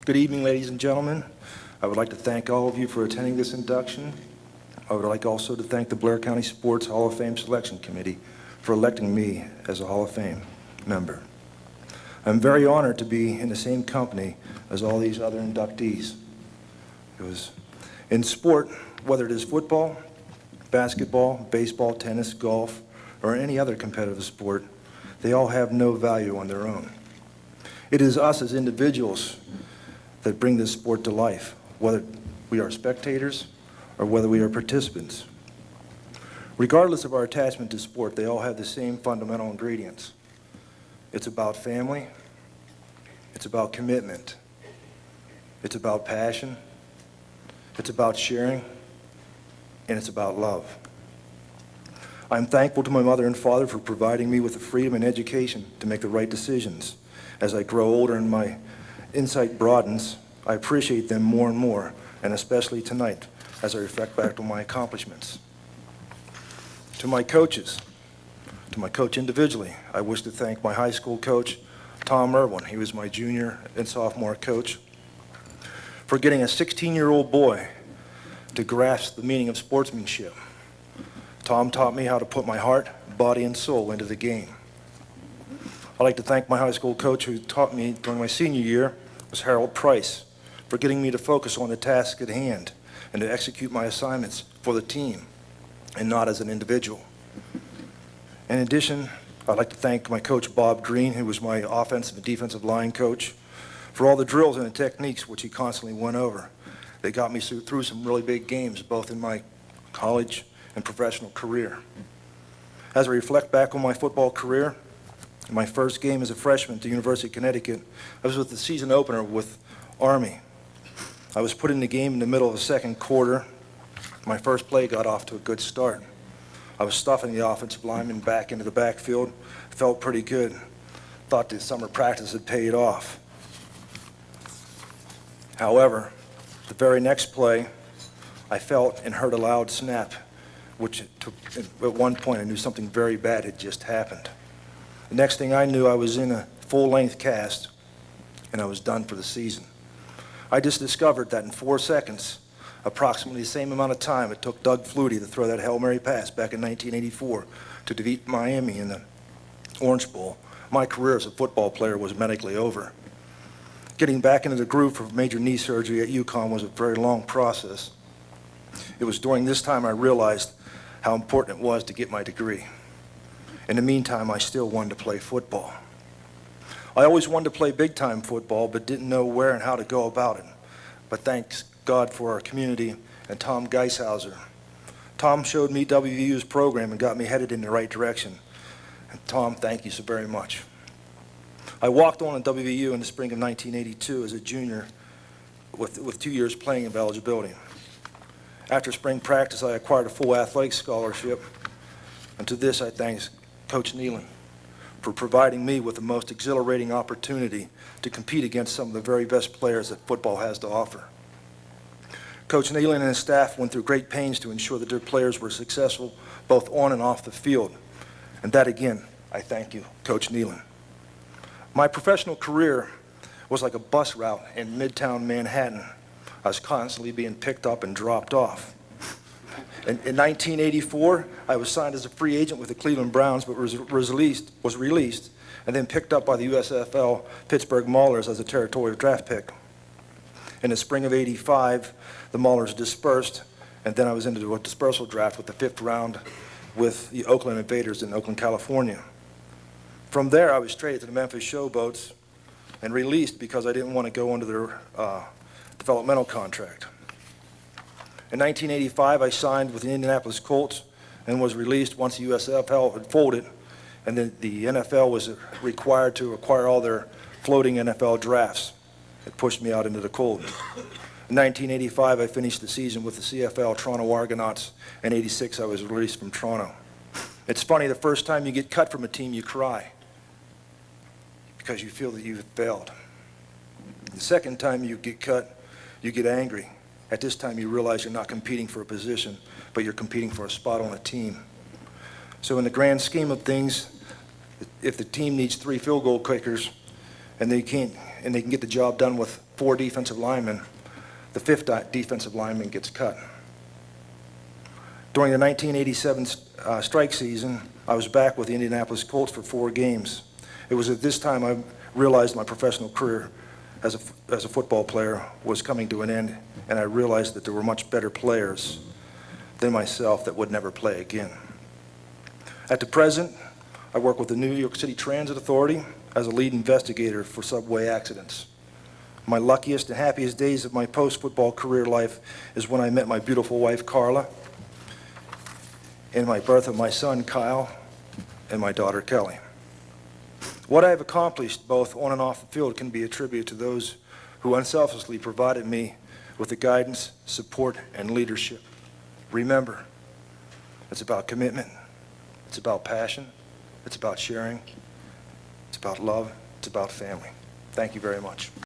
Good evening, ladies and gentlemen. I would like to thank all of you for attending this induction. I would like also to thank the Blair County Sports Hall of Fame Selection Committee for electing me as a Hall of Fame member. I'm very honored to be in the same company as all these other inductees. In sport, whether it is football, basketball, baseball, tennis, golf, or any other competitive sport, they all have no value on their own. It is us as individuals that bring this sport to life, whether we are spectators or whether we are participants. Regardless of our attachment to sport, they all have the same fundamental ingredients. It's about family, it's about commitment, it's about passion, it's about sharing, and it's about love. I'm thankful to my mother and father for providing me with the freedom and education to make the right decisions. As I grow older and my insight broadens, I appreciate them more and more, and especially tonight as I reflect back on my accomplishments. To my coaches, to my coach individually, I wish to thank my high school coach, Tom Irwin. He was my junior and sophomore coach, for getting a 16-year-old boy to grasp the meaning of sportsmanship. Tom taught me how to put my heart, body, and soul into the game. I'd like to thank my high school coach who taught me during my senior year, was Harold Price, for getting me to focus on the task at hand and to execute my assignments for the team and not as an individual. In addition, I'd like to thank my coach Bob Green, who was my offensive and defensive line coach, for all the drills and the techniques which he constantly went over. They got me through some really big games, both in my college and professional career. As I reflect back on my football career, in my first game as a freshman at the University of Connecticut, I was with the season opener with Army. I was put in the game in the middle of the second quarter. My first play got off to a good start. I was stuffing the offensive lineman back into the backfield. Felt pretty good. Thought the summer practice had paid off. However, the very next play, I felt and heard a loud snap, which at one point I knew something very bad had just happened. The next thing I knew, I was in a full-length cast, and I was done for the season. I just discovered that in 4 seconds, approximately the same amount of time it took Doug Flutie to throw that Hail Mary pass back in 1984 to defeat Miami in the Orange Bowl, my career as a football player was medically over. Getting back into the groove for major knee surgery at UConn was a very long process. It was during this time I realized how important it was to get my degree. In the meantime, I still wanted to play football. I always wanted to play big-time football, but didn't know where and how to go about it. But thanks God for our community and Tom Geishauser. Tom showed me WVU's program and got me headed in the right direction. And Tom, thank you so very much. I walked on at WVU in the spring of 1982 as a junior with 2 years playing of eligibility. After spring practice, I acquired a full athletic scholarship, and to this I thank Coach Nealon for providing me with the most exhilarating opportunity to compete against some of the very best players that football has to offer. Coach Nealon and his staff went through great pains to ensure that their players were successful both on and off the field. And that again, I thank you, Coach Nealon. My professional career was like a bus route in Midtown Manhattan. I was constantly being picked up and dropped off. In 1984, I was signed as a free agent with the Cleveland Browns, but was released, and then picked up by the USFL Pittsburgh Maulers as a territorial draft pick. In the spring of '85, the Maulers dispersed, and then I was into a dispersal draft with the 5th round with the Oakland Invaders in Oakland, California. From there, I was traded to the Memphis Showboats and released because I didn't want to go under their developmental contract. In 1985, I signed with the Indianapolis Colts and was released once the USFL had folded, and then the NFL was required to acquire all their floating NFL drafts. It pushed me out into the cold. In 1985, I finished the season with the CFL Toronto Argonauts. In '86, I was released from Toronto. It's funny, the first time you get cut from a team, you cry because you feel that you've failed. The second time you get cut, you get angry. At this time, you realize you're not competing for a position, but you're competing for a spot on a team. So in the grand scheme of things, if the team needs 3 field goal kickers and they can get the job done with 4 defensive linemen, the 5th defensive lineman gets cut. During the 1987 strike season, I was back with the Indianapolis Colts for 4 games. It was at this time I realized my professional career as a football player was coming to an end, and I realized that there were much better players than myself that would never play again. At the present, I work with the New York City Transit Authority as a lead investigator for subway accidents. My luckiest and happiest days of my post-football career life is when I met my beautiful wife, Carla, and my birth of my son, Kyle, and my daughter, Kelly. What I have accomplished, both on and off the field, can be attributed to those who unselfishly provided me with the guidance, support, and leadership. Remember, it's about commitment, it's about passion, it's about sharing, it's about love, it's about family. Thank you very much.